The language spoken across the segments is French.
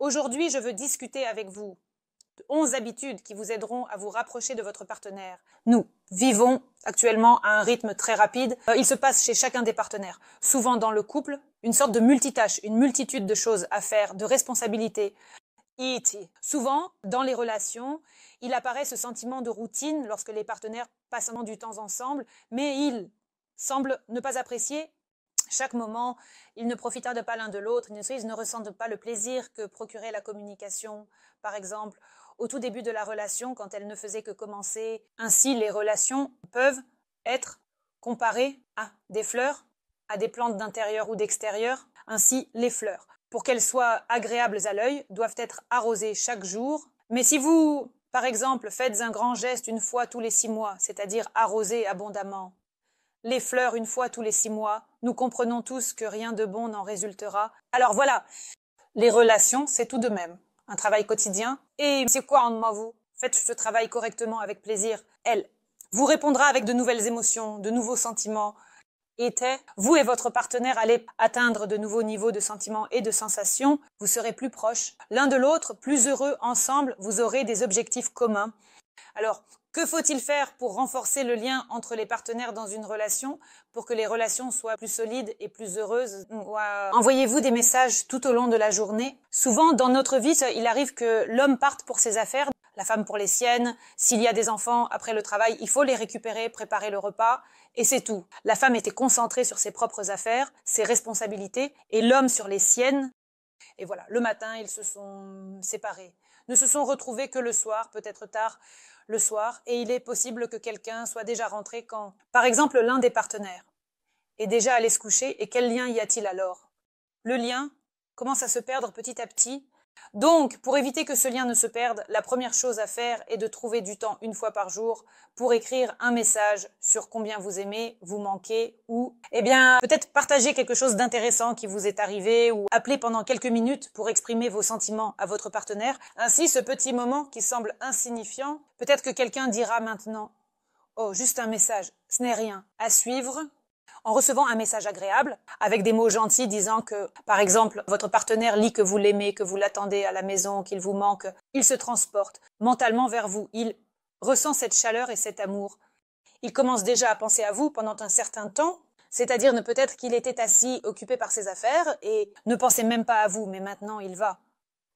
Aujourd'hui, je veux discuter avec vous de 11 habitudes qui vous aideront à vous rapprocher de votre partenaire. Nous vivons actuellement à un rythme très rapide. Il se passe chez chacun des partenaires, souvent dans le couple, une sorte de multitâche, une multitude de choses à faire, de responsabilités. Souvent, dans les relations, il apparaît ce sentiment de routine lorsque les partenaires passent du temps ensemble, mais ils semblent ne pas apprécier chaque moment, ils ne profitent pas l'un de l'autre, ils ne ressentent pas le plaisir que procurait la communication, par exemple, au tout début de la relation, quand elle ne faisait que commencer. Ainsi, les relations peuvent être comparées à des fleurs, à des plantes d'intérieur ou d'extérieur. Ainsi, les fleurs, pour qu'elles soient agréables à l'œil, doivent être arrosées chaque jour. Mais si vous, par exemple, faites un grand geste une fois tous les 6 mois, c'est-à-dire arroser abondamment les fleurs une fois tous les 6 mois, nous comprenons tous que rien de bon n'en résultera. Alors voilà, les relations, c'est tout de même un travail quotidien. Et c'est quoi en vous? Faites ce travail correctement, avec plaisir. Elle vous répondra avec de nouvelles émotions, de nouveaux sentiments. Et vous et votre partenaire allez atteindre de nouveaux niveaux de sentiments et de sensations. Vous serez plus proches l'un de l'autre, plus heureux ensemble. Vous aurez des objectifs communs. Alors, que faut-il faire pour renforcer le lien entre les partenaires dans une relation, pour que les relations soient plus solides et plus heureuses? Envoyez-vous des messages tout au long de la journée. Souvent, dans notre vie, il arrive que l'homme parte pour ses affaires, la femme pour les siennes. S'il y a des enfants après le travail, il faut les récupérer, préparer le repas, et c'est tout. La femme était concentrée sur ses propres affaires, ses responsabilités, et l'homme sur les siennes. Et voilà, le matin, ils se sont séparés, ne se sont retrouvés que le soir, peut-être tard le soir, et il est possible que quelqu'un soit déjà rentré quand, par exemple, l'un des partenaires est déjà allé se coucher, et quel lien y a-t-il alors? Le lien commence à se perdre petit à petit. Donc, pour éviter que ce lien ne se perde, la première chose à faire est de trouver du temps une fois par jour pour écrire un message sur combien vous aimez, vous manquez, ou peut-être partager quelque chose d'intéressant qui vous est arrivé, ou appeler pendant quelques minutes pour exprimer vos sentiments à votre partenaire. Ainsi, ce petit moment qui semble insignifiant, peut-être que quelqu'un dira maintenant « Oh, juste un message, ce n'est rien » à suivre. En recevant un message agréable, avec des mots gentils disant que, par exemple, votre partenaire lit que vous l'aimez, que vous l'attendez à la maison, qu'il vous manque, il se transporte mentalement vers vous, il ressent cette chaleur et cet amour. Il commence déjà à penser à vous pendant un certain temps, c'est-à-dire peut-être qu'il était assis, occupé par ses affaires, et ne pensait même pas à vous, mais maintenant il va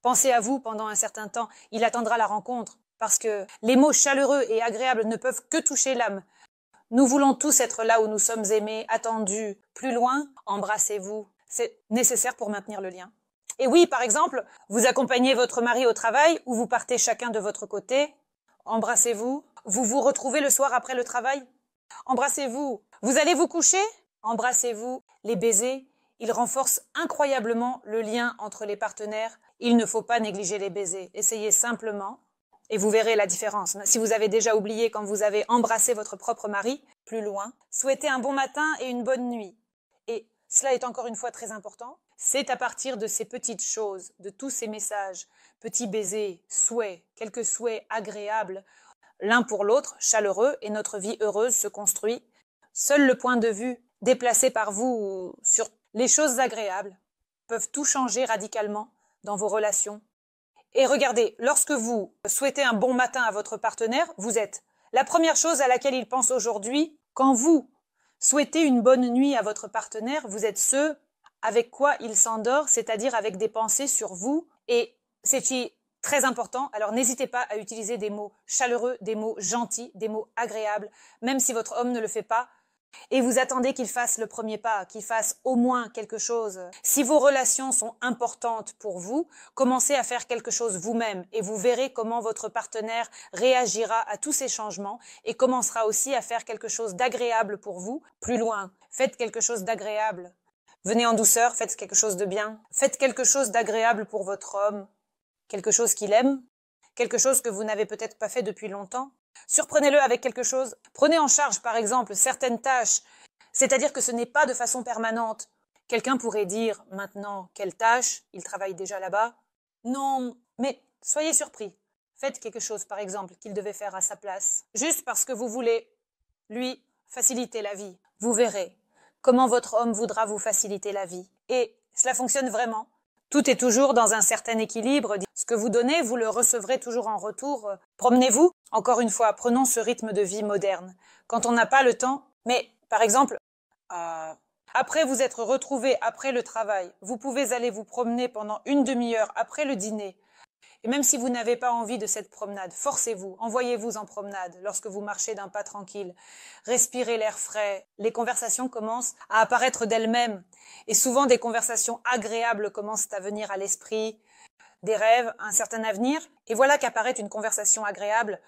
penser à vous pendant un certain temps. Il attendra la rencontre, parce que les mots chaleureux et agréables ne peuvent que toucher l'âme. Nous voulons tous être là où nous sommes aimés, attendus. Plus loin, embrassez-vous. C'est nécessaire pour maintenir le lien. Et oui, par exemple, vous accompagnez votre mari au travail ou vous partez chacun de votre côté. Embrassez-vous. Vous vous retrouvez le soir après le travail. Embrassez-vous. Vous allez vous coucher. Embrassez-vous. Les baisers, ils renforcent incroyablement le lien entre les partenaires. Il ne faut pas négliger les baisers. Essayez simplement. Et vous verrez la différence. Si vous avez déjà oublié quand vous avez embrassé votre propre mari, plus loin, souhaitez un bon matin et une bonne nuit. Et cela est encore une fois très important. C'est à partir de ces petites choses, de tous ces messages, petits baisers, souhaits, quelques souhaits agréables, l'un pour l'autre, chaleureux, et notre vie heureuse se construit. Seul le point de vue déplacé par vous sur les choses agréables peuvent tout changer radicalement dans vos relations. Et regardez, lorsque vous souhaitez un bon matin à votre partenaire, vous êtes la première chose à laquelle il pense aujourd'hui. Quand vous souhaitez une bonne nuit à votre partenaire, vous êtes ceux avec quoi il s'endort, c'est-à-dire avec des pensées sur vous. Et c'est très important, alors n'hésitez pas à utiliser des mots chaleureux, des mots gentils, des mots agréables, même si votre homme ne le fait pas. Et vous attendez qu'il fasse le premier pas, qu'il fasse au moins quelque chose. Si vos relations sont importantes pour vous, commencez à faire quelque chose vous-même et vous verrez comment votre partenaire réagira à tous ces changements et commencera aussi à faire quelque chose d'agréable pour vous. Plus loin, faites quelque chose d'agréable. Venez en douceur, faites quelque chose de bien. Faites quelque chose d'agréable pour votre homme, quelque chose qu'il aime, quelque chose que vous n'avez peut-être pas fait depuis longtemps. Surprenez-le avec quelque chose. Prenez en charge, par exemple, certaines tâches. C'est-à-dire que ce n'est pas de façon permanente. Quelqu'un pourrait dire, maintenant, quelle tâche? Il travaille déjà là-bas. Non, mais soyez surpris. Faites quelque chose, par exemple, qu'il devait faire à sa place. Juste parce que vous voulez, lui, faciliter la vie. Vous verrez comment votre homme voudra vous faciliter la vie. Et cela fonctionne vraiment. Tout est toujours dans un certain équilibre. Ce que vous donnez, vous le recevrez toujours en retour. Promenez-vous. Encore une fois, prenons ce rythme de vie moderne. Quand on n'a pas le temps, mais par exemple, après vous être retrouvé après le travail, vous pouvez aller vous promener pendant une demi-heure après le dîner. Et même si vous n'avez pas envie de cette promenade, forcez-vous, envoyez-vous en promenade lorsque vous marchez d'un pas tranquille. Respirez l'air frais. Les conversations commencent à apparaître d'elles-mêmes. Et souvent des conversations agréables commencent à venir à l'esprit, des rêves, un certain avenir. Et voilà qu'apparaît une conversation agréable,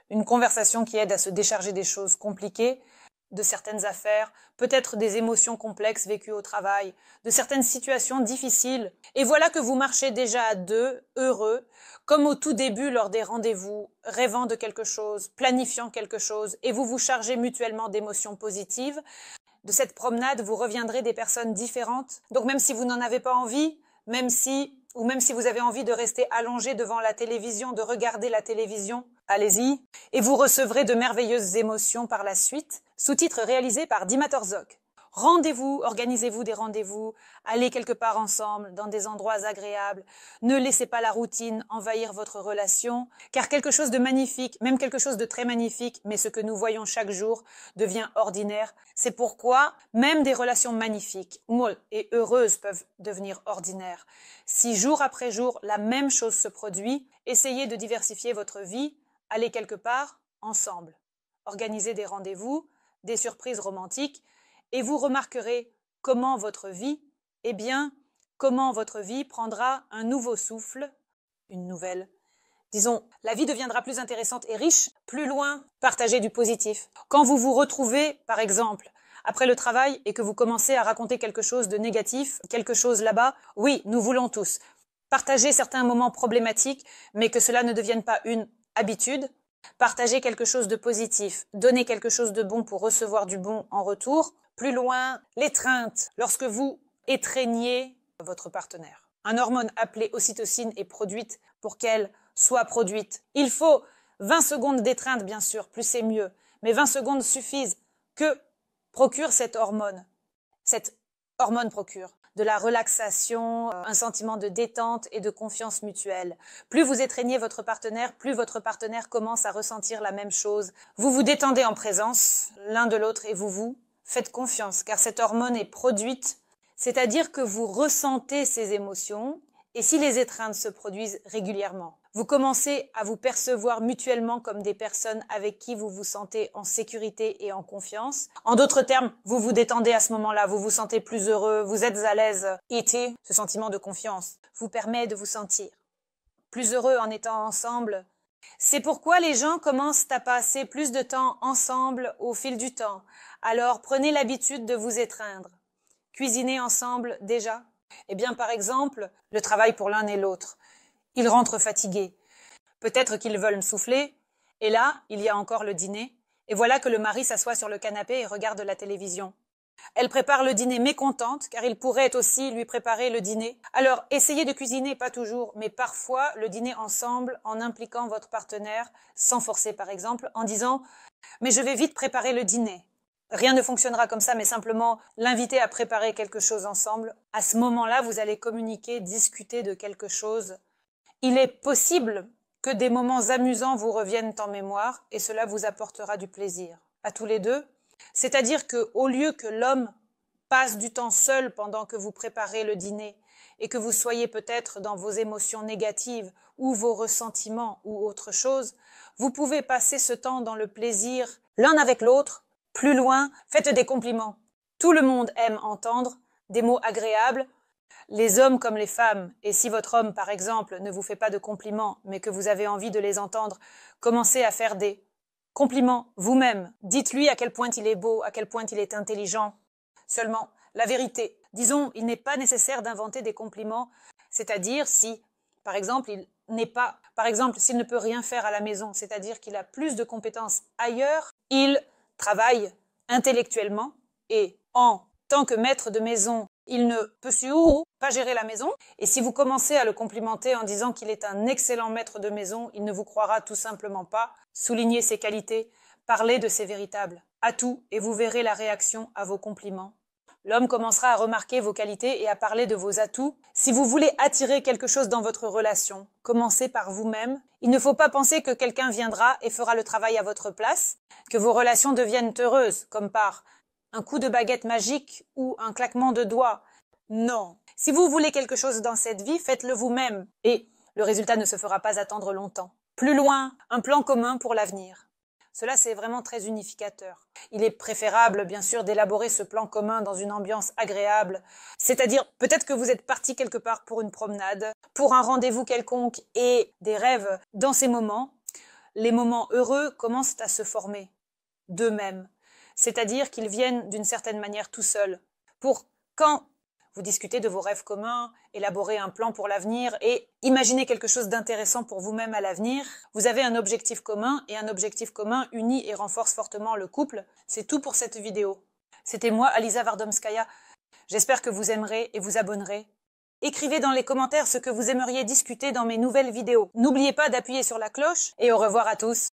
une conversation qui aide à se décharger des choses compliquées, de certaines affaires, peut-être des émotions complexes vécues au travail, de certaines situations difficiles. Et voilà que vous marchez déjà à deux, heureux, comme au tout début lors des rendez-vous, rêvant de quelque chose, planifiant quelque chose, et vous vous chargez mutuellement d'émotions positives. De cette promenade, vous reviendrez des personnes différentes. Donc même si vous n'en avez pas envie, même si vous avez envie de rester allongé devant la télévision, de regarder la télévision, allez-y. Et vous recevrez de merveilleuses émotions par la suite. Sous-titre réalisé par Dima Torzok. Rendez-vous, organisez-vous des rendez-vous, allez quelque part ensemble, dans des endroits agréables. Ne laissez pas la routine envahir votre relation, car quelque chose de magnifique, même quelque chose de très magnifique, mais ce que nous voyons chaque jour devient ordinaire. C'est pourquoi même des relations magnifiques, molles et heureuses peuvent devenir ordinaires. Si jour après jour, la même chose se produit, essayez de diversifier votre vie, allez quelque part ensemble. Organisez des rendez-vous, des surprises romantiques, et vous remarquerez comment votre vie prendra un nouveau souffle, une nouvelle. Disons, la vie deviendra plus intéressante et riche, plus loin, partagez du positif. Quand vous vous retrouvez, par exemple, après le travail et que vous commencez à raconter quelque chose de négatif, quelque chose là-bas, oui, nous voulons tous partager certains moments problématiques, mais que cela ne devienne pas une habitude. Partagez quelque chose de positif, donnez quelque chose de bon pour recevoir du bon en retour. Plus loin, l'étreinte, lorsque vous étreignez votre partenaire. Une hormone appelée ocytocine est produite pour qu'elle soit produite. Il faut 20 secondes d'étreinte, bien sûr, plus c'est mieux, mais 20 secondes suffisent. Que procure cette hormone? Cette hormone procure de la relaxation, un sentiment de détente et de confiance mutuelle. Plus vous étreignez votre partenaire, plus votre partenaire commence à ressentir la même chose. Vous vous détendez en présence l'un de l'autre et vous faites confiance, car cette hormone est produite, c'est-à-dire que vous ressentez ces émotions, et si les étreintes se produisent régulièrement, vous commencez à vous percevoir mutuellement comme des personnes avec qui vous vous sentez en sécurité et en confiance. En d'autres termes, vous vous détendez à ce moment-là, vous vous sentez plus heureux, vous êtes à l'aise. Et ce sentiment de confiance vous permet de vous sentir plus heureux en étant ensemble. C'est pourquoi les gens commencent à passer plus de temps ensemble au fil du temps. Alors prenez l'habitude de vous étreindre. Cuisinez ensemble déjà. Eh bien, par exemple, le travail pour l'un et l'autre. Ils rentrent fatigués. Peut-être qu'ils veulent souffler. Et là, il y a encore le dîner. Et voilà que le mari s'assoit sur le canapé et regarde la télévision. Elle prépare le dîner mécontente, car il pourrait aussi lui préparer le dîner. Alors, essayez de cuisiner, pas toujours, mais parfois le dîner ensemble en impliquant votre partenaire, sans forcer par exemple, en disant « mais je vais vite préparer le dîner ». Rien ne fonctionnera comme ça, mais simplement l'inviter à préparer quelque chose ensemble. À ce moment-là, vous allez communiquer, discuter de quelque chose. Il est possible que des moments amusants vous reviennent en mémoire et cela vous apportera du plaisir à tous les deux. C'est-à-dire que, au lieu que l'homme passe du temps seul pendant que vous préparez le dîner et que vous soyez peut-être dans vos émotions négatives ou vos ressentiments ou autre chose, vous pouvez passer ce temps dans le plaisir l'un avec l'autre. Plus loin, faites des compliments. Tout le monde aime entendre des mots agréables, les hommes comme les femmes. Et si votre homme, par exemple, ne vous fait pas de compliments, mais que vous avez envie de les entendre, commencez à faire des compliments vous-même. Dites-lui à quel point il est beau, à quel point il est intelligent. Seulement, la vérité. Disons, il n'est pas nécessaire d'inventer des compliments, c'est-à-dire si, par exemple, s'il ne peut rien faire à la maison, c'est-à-dire qu'il a plus de compétences ailleurs, il travaille intellectuellement et en tant que maître de maison, il ne peut pas gérer la maison. Et si vous commencez à le complimenter en disant qu'il est un excellent maître de maison, il ne vous croira tout simplement pas. Soulignez ses qualités, parlez de ses véritables atouts et vous verrez la réaction à vos compliments. L'homme commencera à remarquer vos qualités et à parler de vos atouts. Si vous voulez attirer quelque chose dans votre relation, commencez par vous-même. Il ne faut pas penser que quelqu'un viendra et fera le travail à votre place, que vos relations deviennent heureuses, comme par un coup de baguette magique ou un claquement de doigts. Non. Si vous voulez quelque chose dans cette vie, faites-le vous-même et le résultat ne se fera pas attendre longtemps. Plus loin, un plan commun pour l'avenir. Cela, c'est vraiment très unificateur. Il est préférable, bien sûr, d'élaborer ce plan commun dans une ambiance agréable. C'est-à-dire, peut-être que vous êtes parti quelque part pour une promenade, pour un rendez-vous quelconque et des rêves. Dans ces moments, les moments heureux commencent à se former d'eux-mêmes. C'est-à-dire qu'ils viennent d'une certaine manière tout seuls. Pour quand vous discutez de vos rêves communs, élaborez un plan pour l'avenir et imaginez quelque chose d'intéressant pour vous-même à l'avenir. Vous avez un objectif commun et un objectif commun unit et renforce fortement le couple. C'est tout pour cette vidéo. C'était moi, Aliza Vardomskaya. J'espère que vous aimerez et vous abonnerez. Écrivez dans les commentaires ce que vous aimeriez discuter dans mes nouvelles vidéos. N'oubliez pas d'appuyer sur la cloche et au revoir à tous.